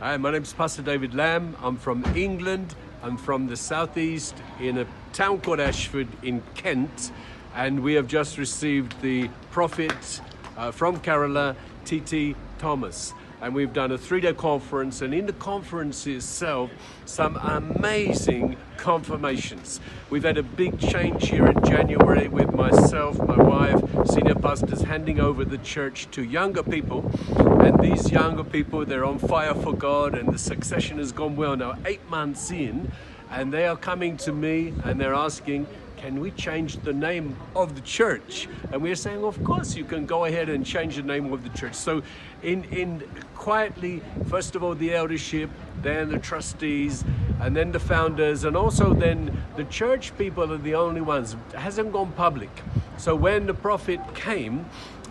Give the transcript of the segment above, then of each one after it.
Hi, my name is Pastor David Lamb. I'm from England. I'm from the southeast in a town called Ashford in Kent. And we have just received the prophet from Kerala, T.T. Thomas. And we've done a 3-day conference, and in the conference itself, some amazing confirmations. We've had a big change here in January with myself, my wife, senior pastors handing over the church to younger people. And these younger people, they're on fire for God, and the succession has gone well now, 8 months in, and they are coming to me and they're asking, can we change the name of the church? And we're saying, of course, you can go ahead and change the name of the church. So in quietly, first of all, the eldership, then the trustees, and then the founders, and also then the church people are the only ones. It hasn't gone public. So when the prophet came,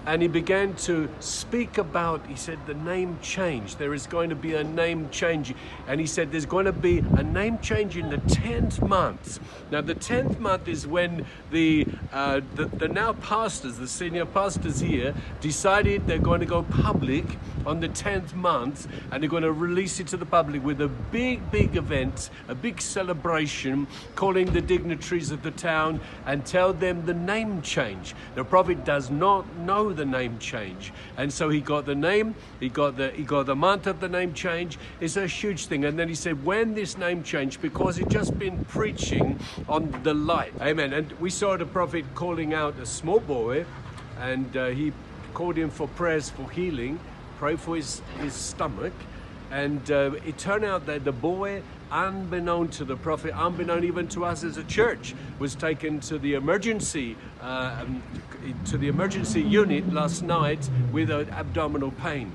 and he began to speak about, he said, the name change. There is going to be a name change. And he said, there's going to be a name change in the 10th month. Now, the 10th month is when the now pastors, the senior pastors here, decided they're going to go public on the 10th month, and they're going to release it to the public with a big event, a big celebration, calling the dignitaries of the town and tell them the name change. The prophet does not know the name change, and so he got the name, he got the month of the name change. It's a huge thing. And then he said, when this name change, because he'd just been preaching on the light, amen. And we saw the prophet calling out a small boy, and he called him for prayers for healing, pray for his stomach. And it turned out that the boy, unbeknown to the prophet, unbeknown even to us as a church, was taken to the emergency unit last night with abdominal pain.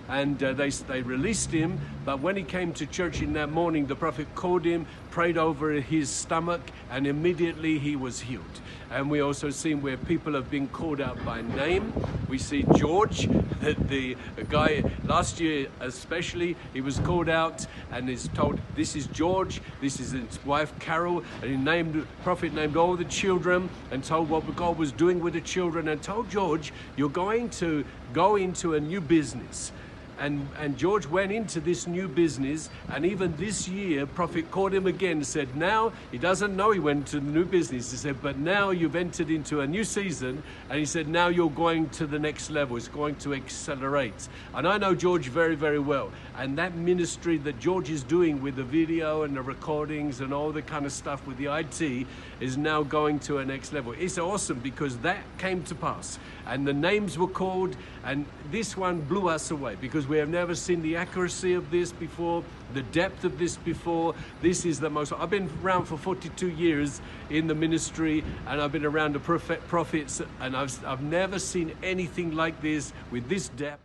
And they released him, but when he came to church in that morning, the prophet called him, prayed over his stomach, and immediately he was healed. And we also see where people have been called out by name. We see George, the guy last year especially, he was called out and is told, this is George, this is his wife Carol, and the prophet named all the children and told what God was doing with the children, and told George, you're going to go into a new business. And George went into this new business, and even this year, prophet called him again and said, now, he doesn't know he went to the new business. He said, but now you've entered into a new season, and he said, now you're going to the next level. It's going to accelerate. And I know George very well. And that ministry that George is doing with the video and the recordings and all the kind of stuff with the IT is now going to a next level. It's awesome because that came to pass. And the names were called, and this one blew us away because we have never seen the accuracy of this before, the depth of this before. This is the most, I've been around for 42 years in the ministry, and I've been around the prophets, and I've never seen anything like this with this depth.